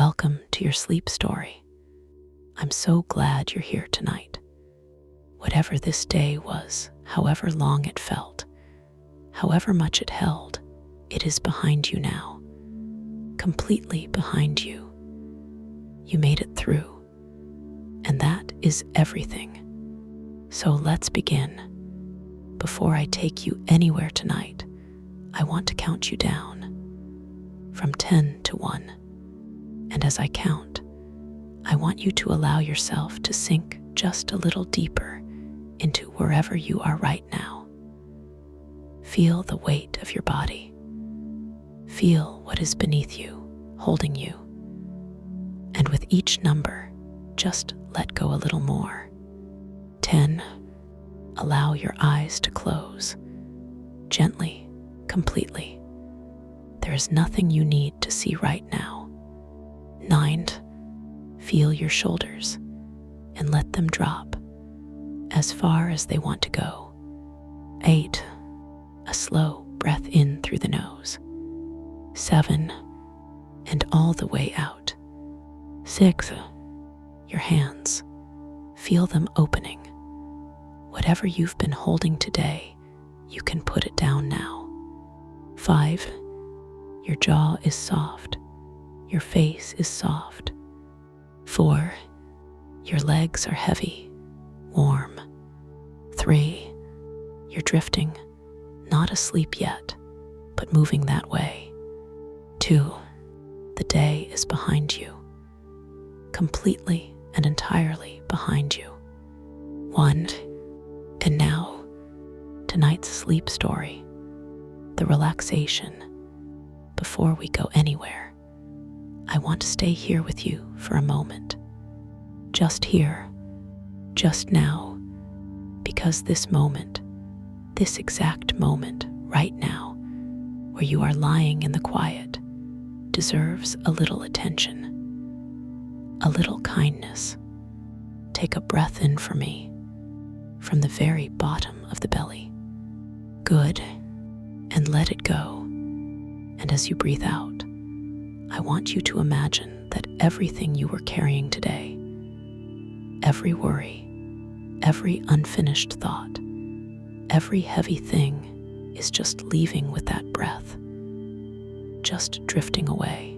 Welcome to your sleep story. I'm so glad you're here tonight. Whatever this day was, however long it felt, however much it held, it is behind you now. Completely behind you. You made it through. And that is everything. So let's begin. Before I take you anywhere tonight, I want to count you down. From 10 to 1. And as I count, I want you to allow yourself to sink just a little deeper into wherever you are right now. Feel the weight of your body. Feel what is beneath you, holding you. And with each number, just let go a little more. 10. Allow your eyes to close. Gently, completely. There is nothing you need to see right now. 9. Feel your shoulders and let them drop as far as they want to go. 8. A slow breath in through the nose. 7. And all the way out. 6. Your hands. Feel them opening. Whatever you've been holding today, you can put it down now. 5. Your jaw is soft. Your face is soft. 4. Your legs are heavy, warm. 3. You're drifting, not asleep yet, but moving that way. 2. The day is behind you, completely and entirely behind you. 1. And now, tonight's sleep story, the relaxation. Before we go anywhere, I want to stay here with you for a moment. Just here, just now, because this moment, this exact moment right now, where you are lying in the quiet, deserves a little attention, a little kindness. Take a breath in for me, from the very bottom of the belly. Good, and let it go. And as you breathe out, I want you to imagine that everything you were carrying today, every worry, every unfinished thought, every heavy thing is just leaving with that breath, just drifting away.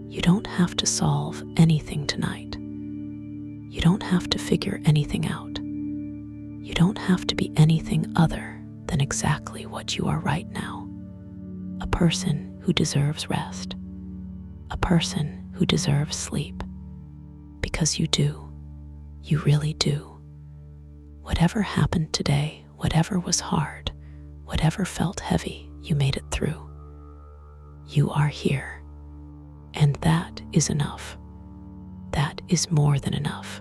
You don't have to solve anything tonight. You don't have to figure anything out. You don't have to be anything other than exactly what you are right now. A person who deserves rest. A person who deserves sleep. Because you do. You really do. Whatever happened today, whatever was hard, whatever felt heavy, you made it through. You are here. And that is enough. That is more than enough.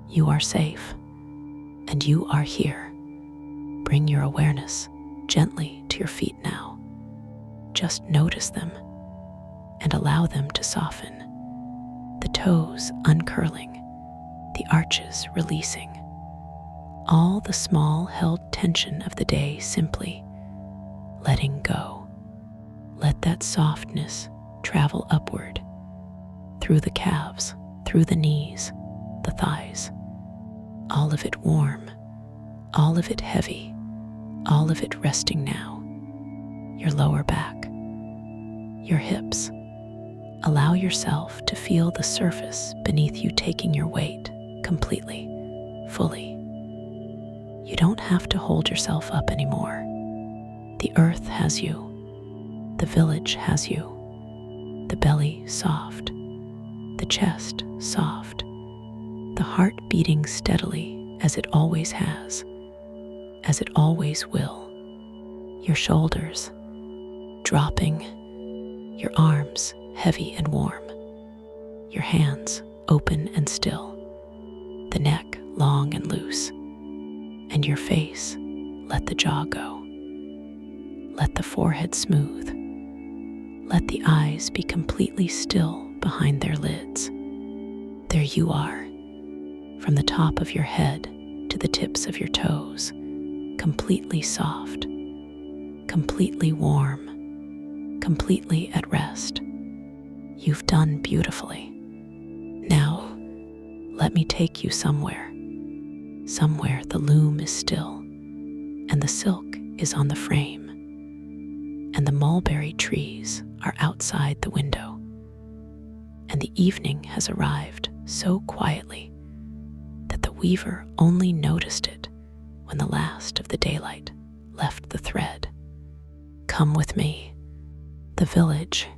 You are safe. And you are here. Bring your awareness gently to your feet now. Just notice them and allow them to soften. The toes uncurling, the arches releasing. All the small held tension of the day simply letting go. Let that softness travel upward, through the calves, through the knees, the thighs. All of it warm, all of it heavy, all of it resting now. Your lower back, your hips. Allow yourself to feel the surface beneath you taking your weight completely, fully. You don't have to hold yourself up anymore. The earth has you. The village has you. The belly soft. The chest soft. The heart beating steadily as it always has, as it always will. Your shoulders dropping, your arms heavy and warm, your hands open and still, the neck long and loose, and your face, let the jaw go. Let the forehead smooth. Let the eyes be completely still behind their lids. There you are, from the top of your head to the tips of your toes, completely soft, completely warm, completely at rest. You've done beautifully. Now, let me take you somewhere the loom is still, and the silk is on the frame, and the mulberry trees are outside the window, and the evening has arrived so quietly that the weaver only noticed it when the last of the daylight left the thread. Come with me. The village,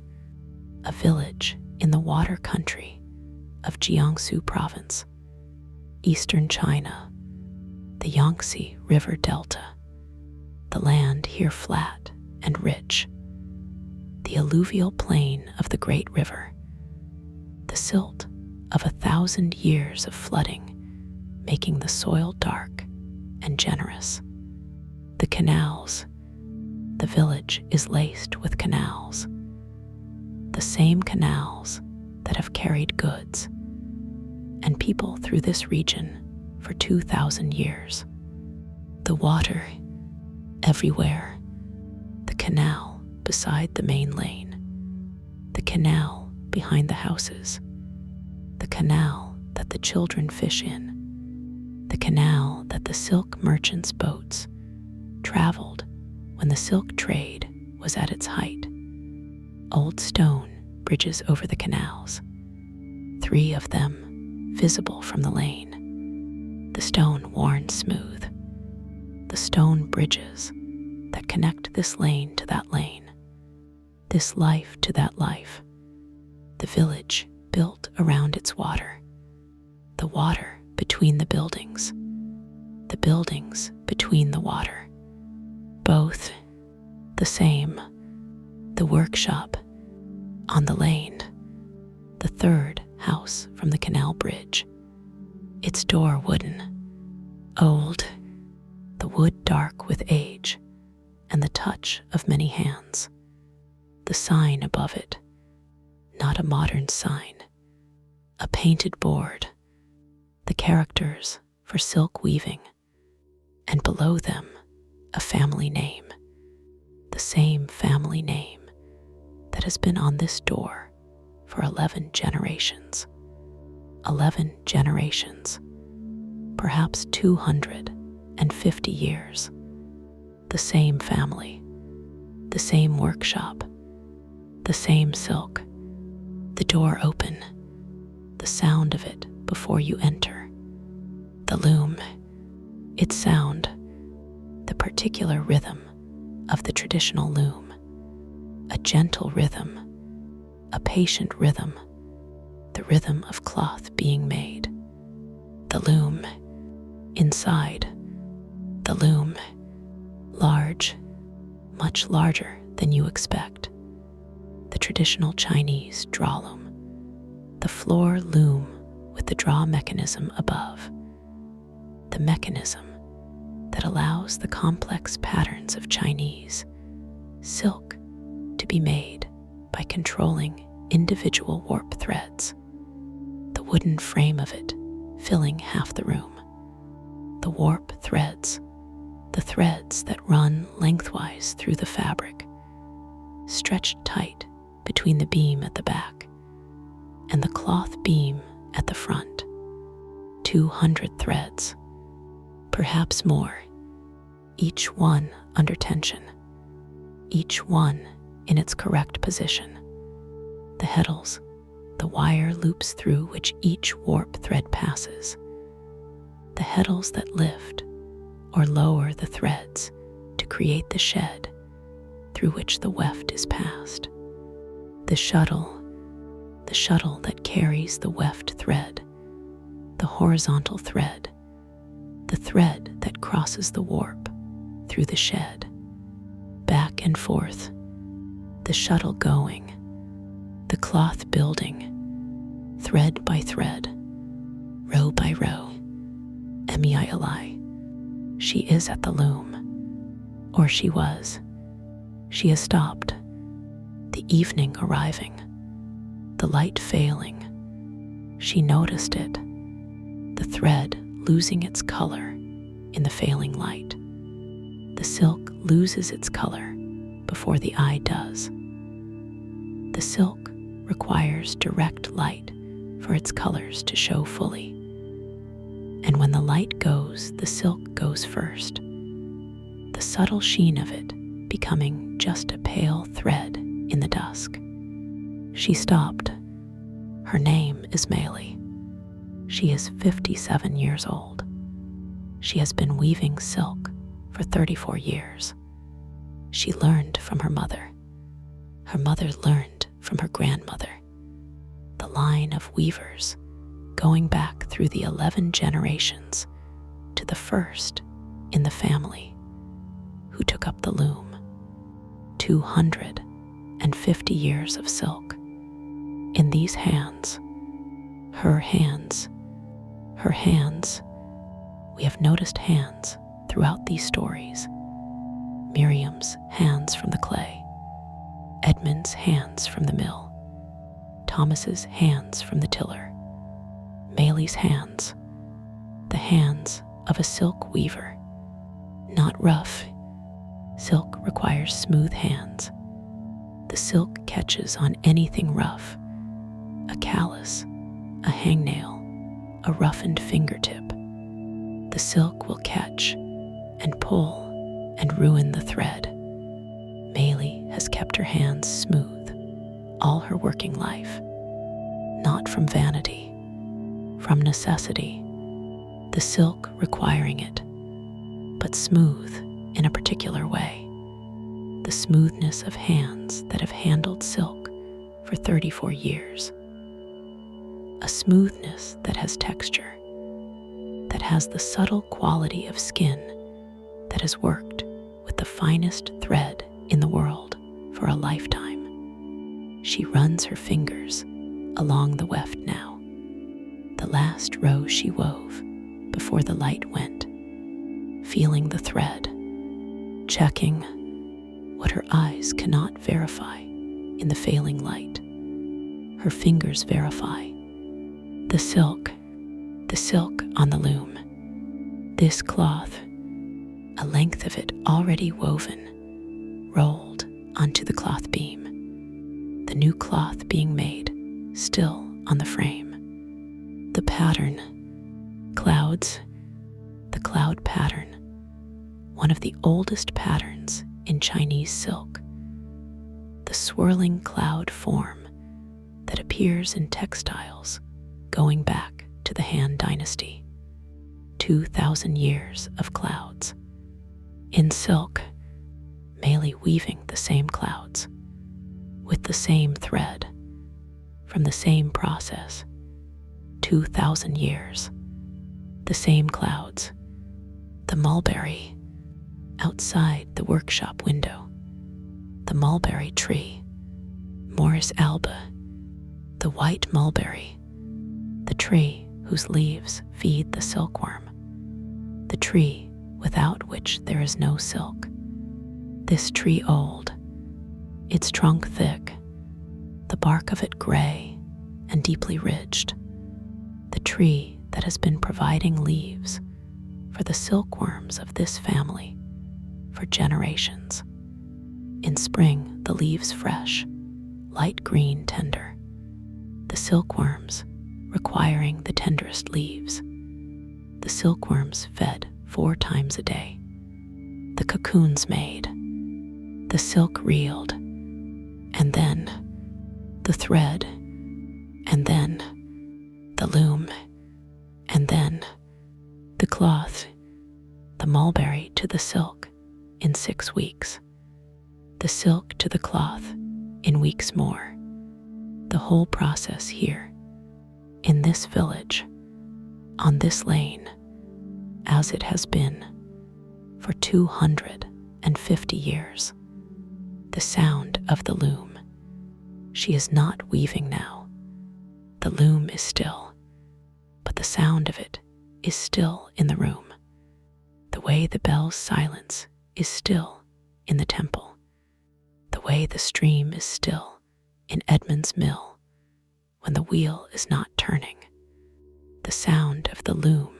a village in the water country of Jiangsu province, eastern China, the Yangtze River Delta, the land here flat and rich, the alluvial plain of the great river, the silt of 1,000 years of flooding, making the soil dark and generous. The canals, the village is laced with canals, the same canals that have carried goods and people through this region for 2,000 years. The water everywhere, the canal beside the main lane, the canal behind the houses, the canal that the children fish in, the canal that the silk merchants' boats traveled when the silk trade was at its height. Old stone bridges over the canals, 3 of them visible from the lane, the stone worn smooth, the stone bridges that connect this lane to that lane, this life to that life, the village built around its water, the water between the buildings between the water, both the same, the workshop on the lane, the 3rd house from the canal bridge, its door wooden, old, the wood dark with age and the touch of many hands, the sign above it, not a modern sign, a painted board, the characters for silk weaving, and below them a family name, the same family name that has been on this door for 11 generations. 11 generations, perhaps 250 years. The same family, the same workshop, the same silk, the door open, the sound of it before you enter, the loom, its sound, the particular rhythm of the traditional loom, a gentle rhythm, a patient rhythm, the rhythm of cloth being made, the loom, inside, the loom, large, much larger than you expect, the traditional Chinese draw loom, the floor loom with the draw mechanism above, the mechanism that allows the complex patterns of Chinese silk to be made by controlling individual warp threads, the wooden frame of it filling half the room, the warp threads, the threads that run lengthwise through the fabric, stretched tight between the beam at the back and the cloth beam at the front, 200 threads, perhaps more, each one under tension, each one in its correct position. The heddles, the wire loops through which each warp thread passes, the heddles that lift or lower the threads to create the shed through which the weft is passed, the shuttle that carries the weft thread, the horizontal thread, the thread that crosses the warp through the shed, back and forth, the shuttle going, the cloth building, thread by thread, row by row. Emiili, she is at the loom, or she was. She has stopped, the evening arriving, the light failing. She noticed it, the thread losing its color in the failing light. The silk loses its color before the eye does. The silk requires direct light for its colors to show fully. And when the light goes, the silk goes first, the subtle sheen of it becoming just a pale thread in the dusk. She stopped. Her name is Meili. She is 57 years old. She has been weaving silk for 34 years. She learned from her mother. Her mother learned from her grandmother. The line of weavers going back through the 11 generations to the first in the family who took up the loom. 250 years of silk. In these hands, her hands, we have noticed hands throughout these stories. Miriam's hands from the clay, Edmund's hands from the mill, Thomas's hands from the tiller, Meili's hands, the hands of a silk weaver. Not rough. Silk requires smooth hands. The silk catches on anything rough, a callus, a hangnail, a roughened fingertip. The silk will catch and pull and ruin the thread. Meili has kept her hands smooth all her working life, not from vanity, from necessity, the silk requiring it, but smooth in a particular way. The smoothness of hands that have handled silk for 34 years. A smoothness that has texture, that has the subtle quality of skin, that has worked with the finest thread in the world for a lifetime. She runs her fingers along the weft now, the last row she wove before the light went, feeling the thread, checking what her eyes cannot verify in the failing light. Her fingers verify the silk on the loom. This cloth, a length of it already woven, rolled onto the cloth beam, the new cloth being made still on the frame. The pattern, clouds, the cloud pattern, one of the oldest patterns in Chinese silk, the swirling cloud form that appears in textiles going back to the Han Dynasty. 2,000 years of clouds. In silk, Meili weaving the same clouds, with the same thread, from the same process. 2,000 years. The same clouds. The mulberry outside the workshop window. The mulberry tree. Morris alba. The white mulberry. The tree whose leaves feed the silkworm. The tree without which there is no silk. This tree old, its trunk thick, the bark of it gray and deeply ridged. The tree that has been providing leaves for the silkworms of this family for generations. In spring, the leaves fresh, light green tender. The silkworms requiring the tenderest leaves. The silkworms fed 4 times a day. The cocoons made. The silk reeled. And then the thread. And then the loom. And then the cloth. The mulberry to the silk in 6 weeks. The silk to the cloth in weeks more. The whole process here, in this village, on this lane, as it has been for 250 years. The sound of the loom. She is not weaving now. The loom is still, but the sound of it is still in the room. The way the bell's silence is still in the temple. The way the stream is still in Edmund's mill when the wheel is not turning. The sound of the loom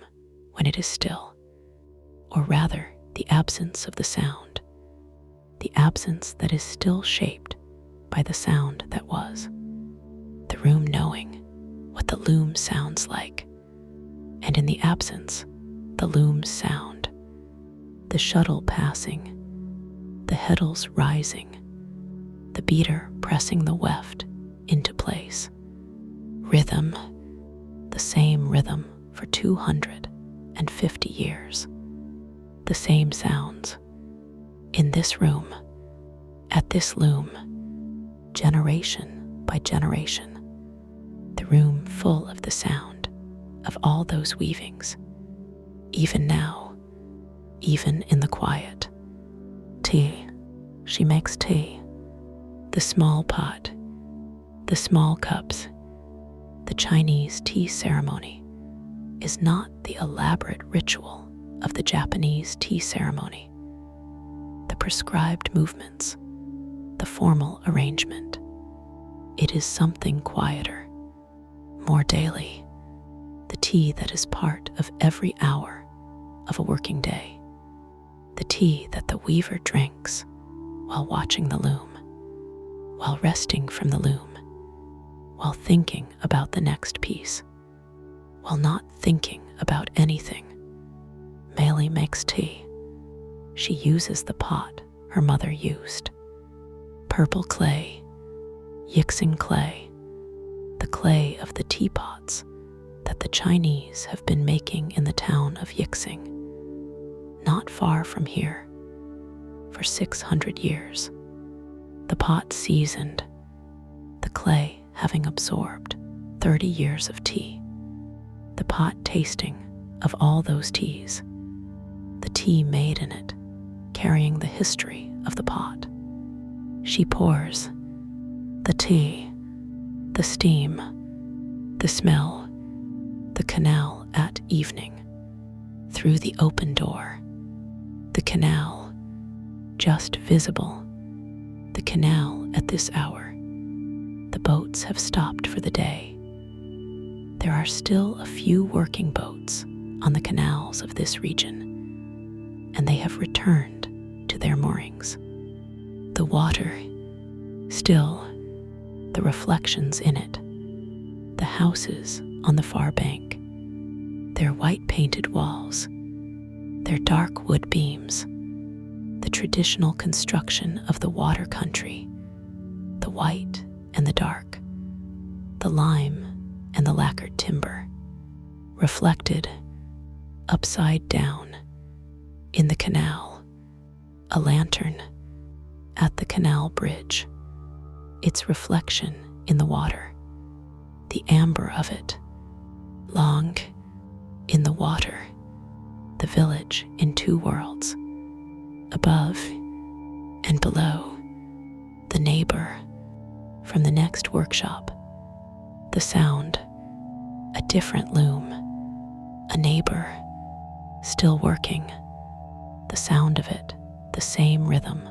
when it is still, or rather the absence of the sound, the absence that is still shaped by the sound that was. room knowing what the loom sounds like, and in the absence, the loom's sound, the shuttle passing, the heddles rising, the beater pressing the weft into place. Rhythm, the same rhythm for 250 years. The same sounds. In this room, at this loom, generation by generation, the room full of the sound of all those weavings. Even now, even in the quiet. Tea, she makes tea. The small pot, the small cups. The Chinese tea ceremony is not the elaborate ritual of the Japanese tea ceremony. The prescribed movements, the formal arrangement. It is something quieter, more daily, the tea that is part of every hour of a working day, the tea that the weaver drinks while watching the loom, while resting from the loom, while thinking about the next piece, while not thinking about anything. Meili makes tea. She uses the pot her mother used. Purple clay, Yixing clay, the clay of the teapots that the Chinese have been making in the town of Yixing, not far from here, for 600 years. The pot seasoned, the clay having absorbed 30 years of tea, the pot tasting of all those teas, the tea made in it, carrying the history of the pot. She pours the tea, the steam, the smell, the canal at evening, through the open door, the canal, just visible, the canal at this hour. The boats have stopped for the day. There are still a few working boats on the canals of this region, and they have returned to their moorings. The water, still, the reflections in it, the houses on the far bank, their white painted walls, their dark wood beams, the traditional construction of the water country, the white and the dark, the lime and the lacquered timber, reflected upside down in the canal, a lantern at the canal bridge, its reflection in the water, the amber of it, long in the water, the village in two worlds, above and below, the neighbor from the next workshop, the sound, a different loom, a neighbor, still working, the sound of it, the same rhythm,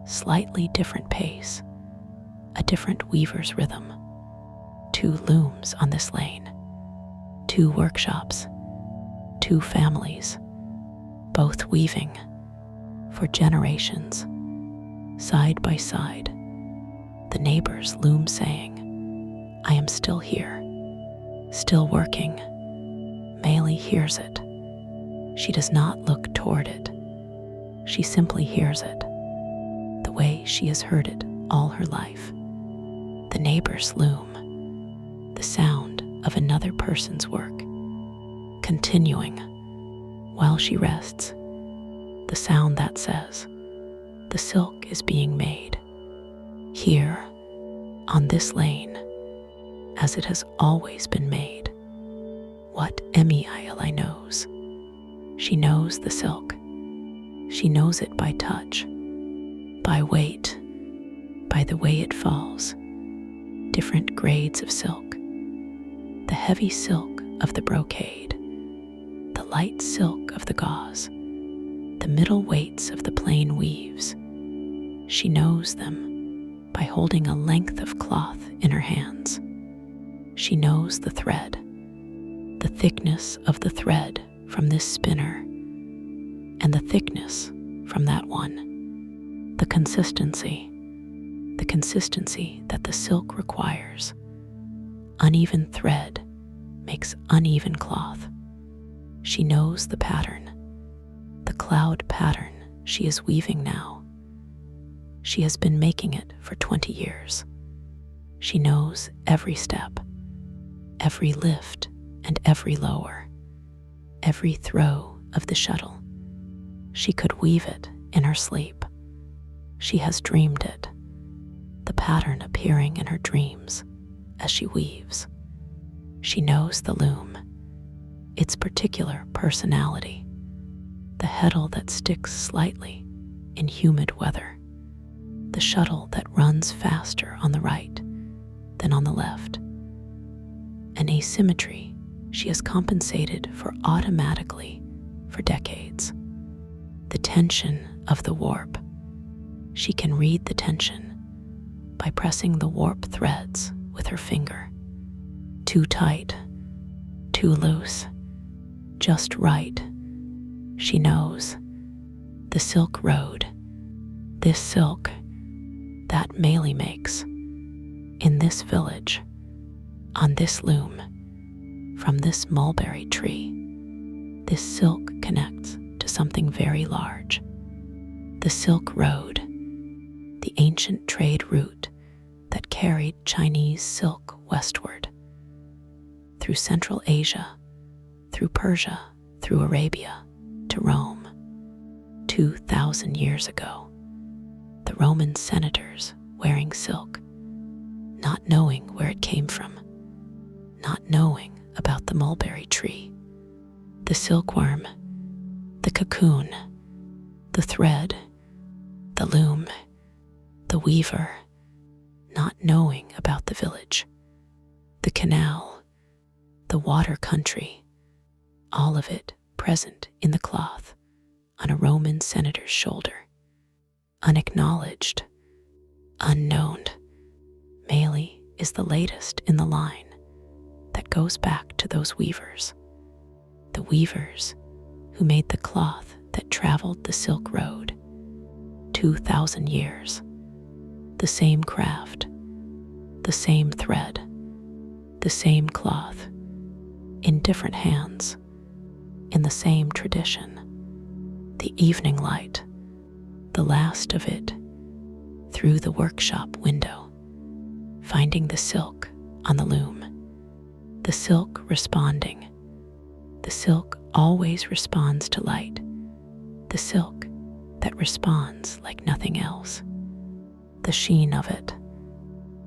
slightly different pace, a different weaver's rhythm. Two looms on this lane, two workshops, two families, both weaving for generations, side by side. The neighbor's loom saying, "I am still here, still working." Meili hears it. She does not look toward it. She simply hears it, the way she has heard it all her life. The neighbor's loom, the sound of another person's work, continuing while she rests, the sound that says, "The silk is being made here, on this lane, as it has always been made." What Meili knows? She knows the silk. She knows it by touch, by weight, by the way it falls. Different grades of silk. The heavy silk of the brocade, the light silk of the gauze, the middle weights of the plain weaves. She knows them by holding a length of cloth in her hands. She knows the thread, the thickness of the thread from this spinner, and the thickness from that one, the consistency that the silk requires, Uneven thread makes uneven cloth. She knows the pattern, the cloud pattern she is weaving now. She has been making it for 20 years. She knows every step, every lift and every lower, every throw of the shuttle. She could weave it in her sleep. She has dreamed it, the pattern appearing in her dreams as she weaves. She knows the loom, its particular personality, the heddle that sticks slightly in humid weather, the shuttle that runs faster on the right than on the left, an asymmetry she has compensated for automatically for decades. The tension of the warp. She can read the tension by pressing the warp threads with her finger. Too tight, too loose, just right. She knows. The silk road, this silk that Meili makes, in this village, on this loom, from this mulberry tree, this silk connects to something very large. The Silk Road, the ancient trade route that carried Chinese silk westward, through Central Asia, through Persia, through Arabia, to Rome. 2,000 years ago, the Roman senators wearing silk, not knowing where it came from, not knowing about the mulberry tree, the silkworm, the cocoon, the thread, the loom, the weaver, not knowing about the village, the canal, the water country, all of it present in the cloth on a Roman senator's shoulder, unacknowledged, unknown. Meili is the latest in the line that goes back to those weavers, the weavers who made the cloth that traveled the Silk Road 2,000 years, the same craft, the same thread, the same cloth, in different hands, in the same tradition. The evening light, the last of it, through the workshop window, finding the silk on the loom, the silk responding. The silk always responds to light, the silk that responds like nothing else. The sheen of it,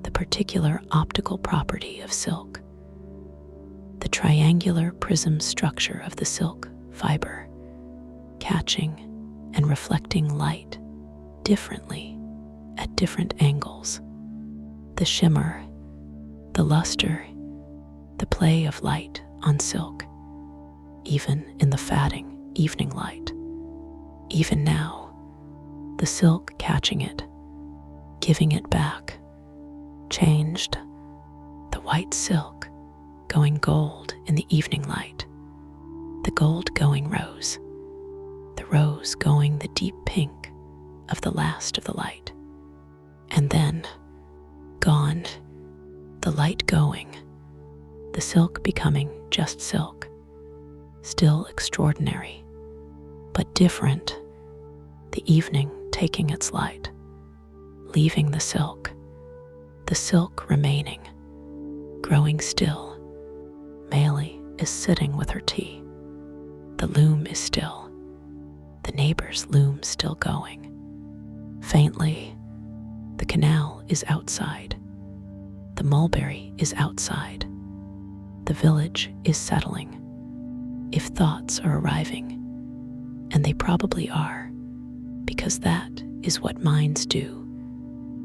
the particular optical property of silk, the triangular prism structure of the silk fiber, catching and reflecting light differently at different angles. The shimmer, the luster, the play of light on silk, even in the fading evening light. Even now, the silk catching it, giving it back, changed, the white silk going gold in the evening light, the gold going rose, the rose going the deep pink of the last of the light, and then gone, the light going, the silk becoming just silk, still extraordinary, but different, the evening taking its light, leaving the silk remaining, growing still. Meili is sitting with her tea. The loom is still, the neighbor's loom still going. Faintly, the canal is outside, the mulberry is outside, the village is settling. If thoughts are arriving, and they probably are, because that is what minds do,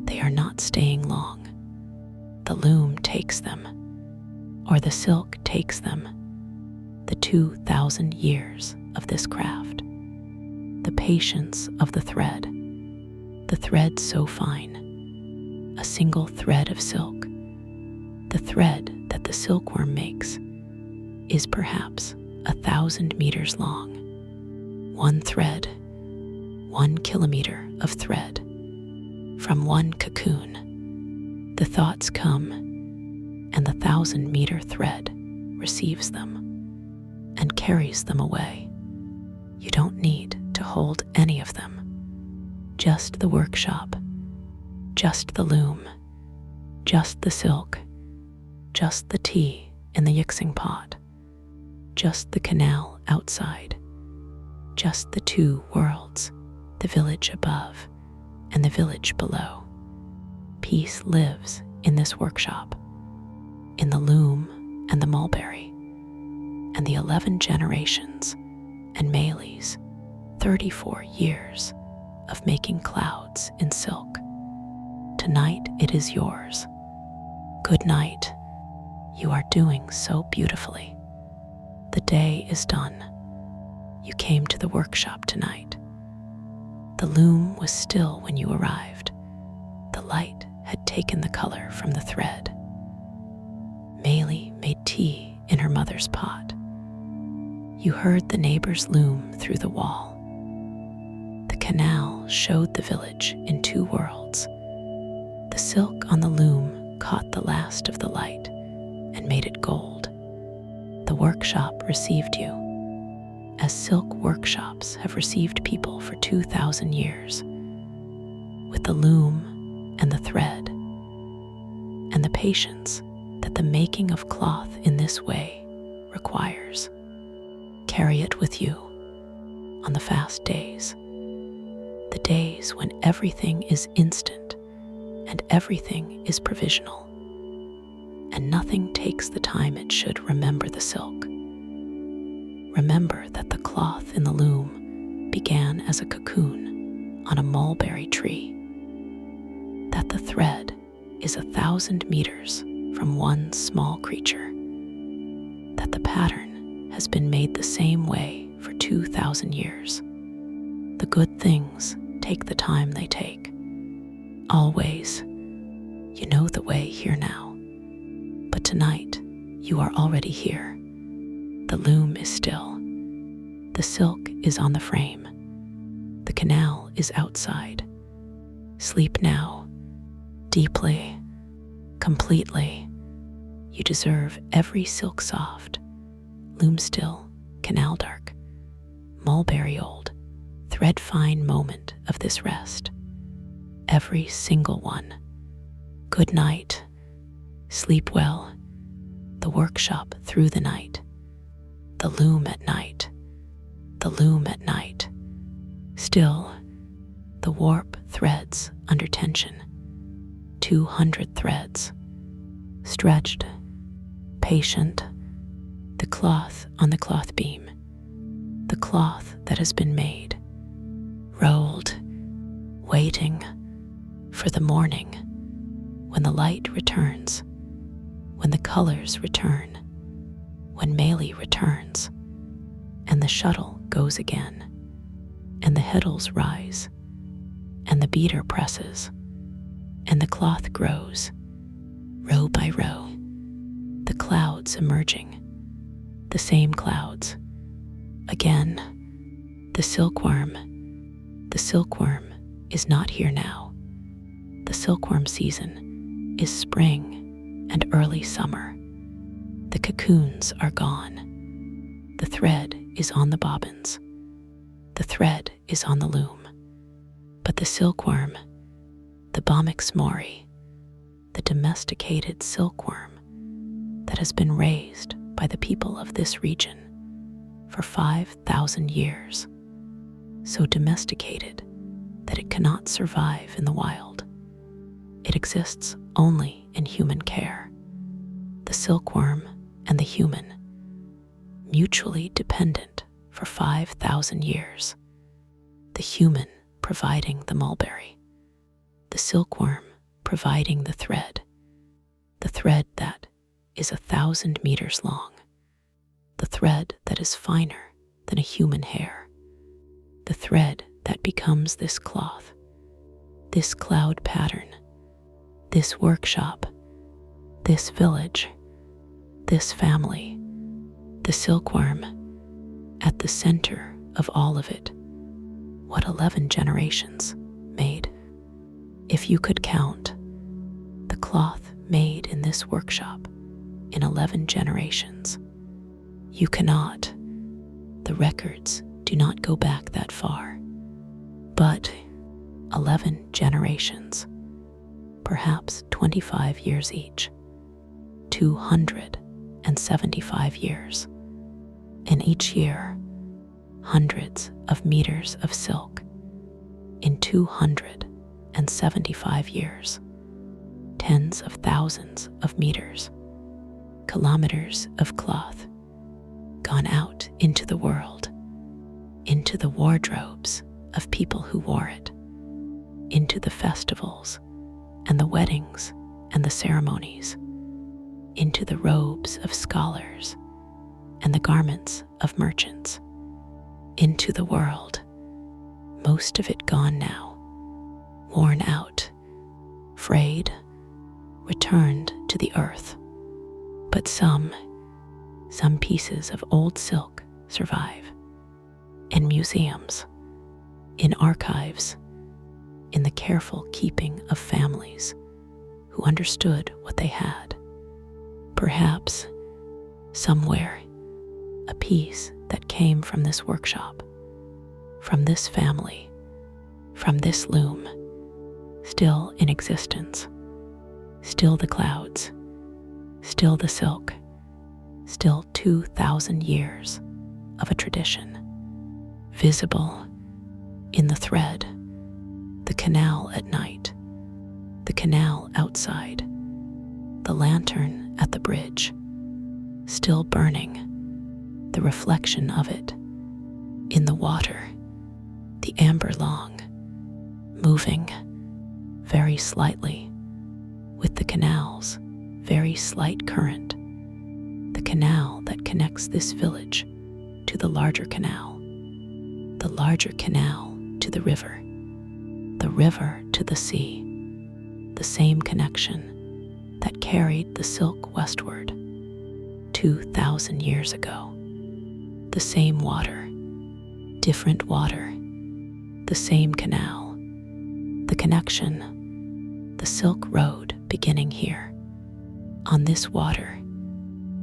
they are not staying long. The loom takes them, or the silk takes them, the 2,000 years of this craft, the patience of the thread so fine, a single thread of silk, the thread that the silkworm makes, is perhaps 1,000 meters long. One thread, 1 kilometer of thread, from one cocoon. The thoughts come and the 1,000-meter thread receives them and carries them away. You don't need to hold any of them. Just the workshop, just the loom, just the silk, just the tea in the mixing pot, just the canal outside, just the two worlds, the village above and the village below. Peace lives in this workshop, in the loom and the mulberry, and the 11 generations and Mayli's 34 years of making clouds in silk. Tonight it is yours. Good night. You are doing so beautifully. The day is done. You came to the workshop tonight. The loom was still when you arrived. The light had taken the color from the thread. Mayli made tea in her mother's pot. You heard the neighbor's loom through the wall. The canal showed the village in two worlds. The silk on the loom caught the last of the light and made it gold. The workshop received you, as silk workshops have received people for 2,000 years, with the loom and the thread, and the patience that the making of cloth in this way requires. Carry it with you on the fast days, the days when everything is instant and everything is provisional, and nothing takes the time it should. Remember the silk. Remember that the cloth in the loom began as a cocoon on a mulberry tree, that the thread is 1,000 meters from one small creature, that the pattern has been made the same way for 2,000 years. The good things take the time they take. Always. You know the way here now. But tonight, you are already here. The loom is still. The silk is on the frame. The canal is outside. Sleep now, deeply, completely. You deserve every silk soft, loom still, canal dark, mulberry old, thread fine moment of this rest. Every single one. Good night. Sleep well. The workshop through the night. The loom at night. The loom at night. Still, the warp threads under tension. 200 threads. Stretched. Patient. The cloth on the cloth beam. The cloth that has been made. Rolled. Waiting for the morning, when the light returns, when the colors return, when Mayli returns, and the shuttle goes again, and the heddles rise, and the beater presses, and the cloth grows, row by row, the clouds emerging, the same clouds. Again, the silkworm is not here now. The silkworm season is spring and early summer. The cocoons are gone. The thread is on the bobbins. The thread is on the loom. But the silkworm, the Bomix mori, the domesticated silkworm that has been raised by the people of this region for 5,000 years, so domesticated that it cannot survive in the wild. It exists only in human care. The silkworm and the human, mutually dependent for 5,000 years. The human providing the mulberry, the silkworm providing the thread that is 1,000 meters long, the thread that is finer than a human hair, the thread that becomes this cloth, this cloud pattern, this workshop, this village, this family, the silkworm, at the center of all of it. What 11 generations made. If you could count the cloth made in this workshop, in 11 generations. You cannot. The records do not go back that far. But 11 generations, perhaps 25 years each, 275 years. And each year, hundreds of meters of silk. In 275 years, tens of thousands of meters, kilometers of cloth, gone out into the world, into the wardrobes of people who wore it, into the festivals and the weddings and the ceremonies, into the robes of scholars and the garments of merchants, into the world, most of it gone now, worn out, frayed, returned to the earth. But some pieces of old silk survive in museums, in archives, in the careful keeping of families who understood what they had. Perhaps, somewhere, a piece that came from this workshop, from this family, from this loom, still in existence, still the clouds, still the silk, still 2,000 years of a tradition, visible in the thread, the canal at night, the canal outside, the lantern at the bridge, still burning, the reflection of it in the water, the amber long, moving very slightly with the canal's very slight current, the canal that connects this village to the larger canal to the river to the sea, the same connection that carried the silk westward 2,000 years ago. The same water, different water, the same canal, the connection, the Silk Road beginning here, on this water,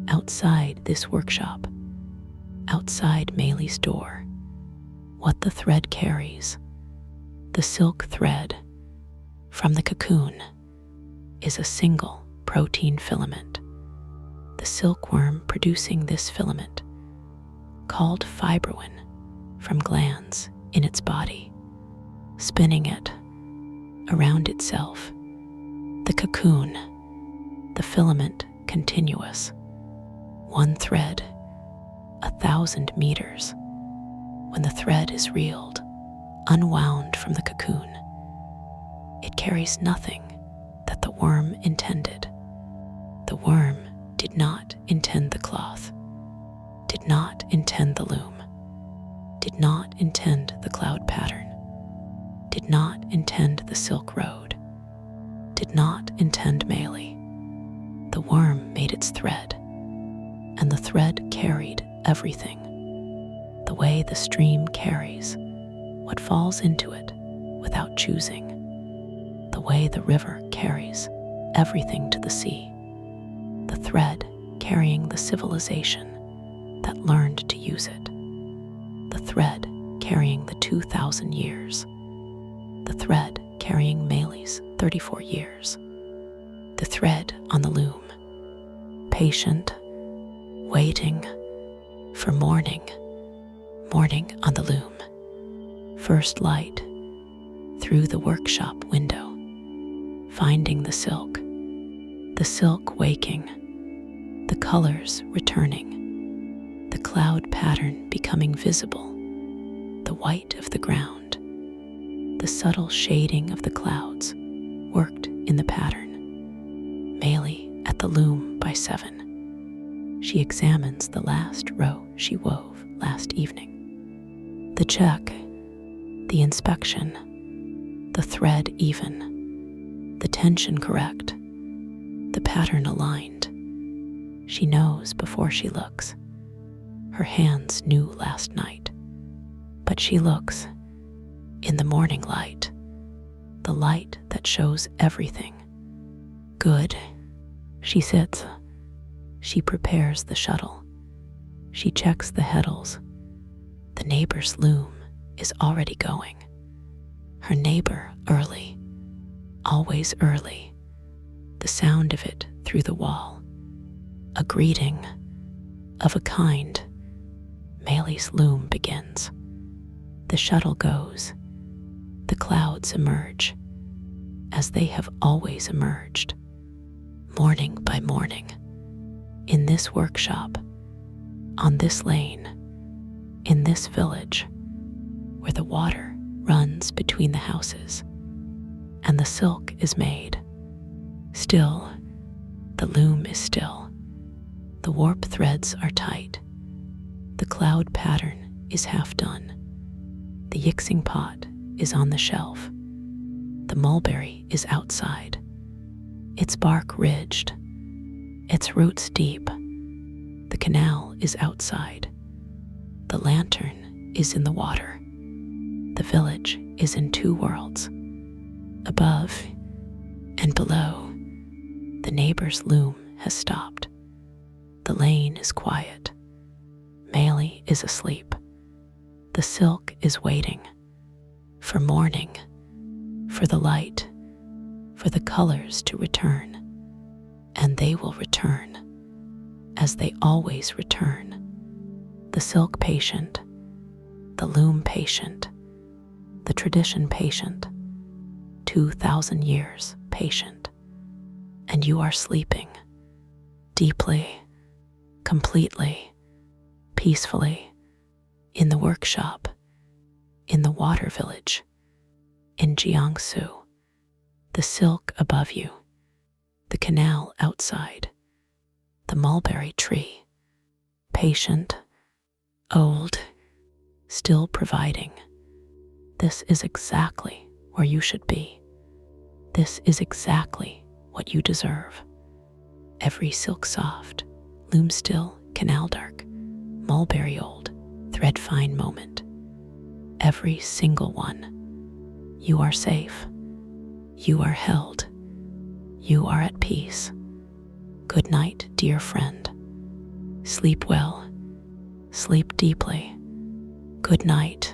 outside this workshop, outside Meili's door. What the thread carries, the silk thread from the cocoon, is a single protein filament. The silkworm producing this filament, called fibroin, from glands in its body, spinning it around itself. The cocoon, the filament continuous, one thread, 1,000 meters. When the thread is reeled, unwound from the cocoon, it carries nothing that the worm intended. The worm did not intend the cloth, did not intend the loom, did not intend the cloud pattern, did not intend the Silk Road, did not intend Meili. The worm made its thread, and the thread carried everything, the way the stream carries what falls into it without choosing, the way the river carries everything to the sea, the thread carrying the civilization that learned to use it, the thread carrying the 2,000 years, the thread carrying Meili's 34 years, the thread on the loom, patient, waiting for morning on the loom, first light through the workshop window, finding the silk waking, the colors returning, the cloud pattern becoming visible, the white of the ground, the subtle shading of the clouds worked in the pattern. Meili at the loom by 7. She examines the last row she wove last evening. The check, the inspection, the thread even, the tension correct, the pattern aligned. She knows before she looks. Her hands knew last night, but she looks in the morning light, the light that shows everything. Good. She sits. She prepares the shuttle. She checks the heddles. The neighbor's loom is already going. Her neighbor early, always early. The sound of it through the wall. A greeting of a kind. Maylee's loom begins. The shuttle goes. The clouds emerge as they have always emerged, morning by morning. In this workshop, on this lane, in this village, where the water runs between the houses and the silk is made. Still, the loom is still. The warp threads are tight. The cloud pattern is half done. The yixing pot is on the shelf. The mulberry is outside, its bark ridged, its roots deep. The canal is outside. The lantern is in the water. The village is in two worlds, above and below. The neighbor's loom has stopped. The lane is quiet. Maylee is asleep. The silk is waiting for morning, for the light, for the colors to return. And they will return, as they always return. The silk patient, the loom patient, the tradition patient, 2,000 years patient. And you are sleeping, deeply, completely, peacefully, in the workshop, in the water village, in Jiangsu, the silk above you, the canal outside, the mulberry tree, patient, old, still providing. This is exactly where you should be. This is exactly what you deserve. Every silk soft, loom still, canal dark, mulberry old, thread fine moment. Every single one. You are safe. You are held. You are at peace. Good night, dear friend. Sleep well. Sleep deeply. Good night.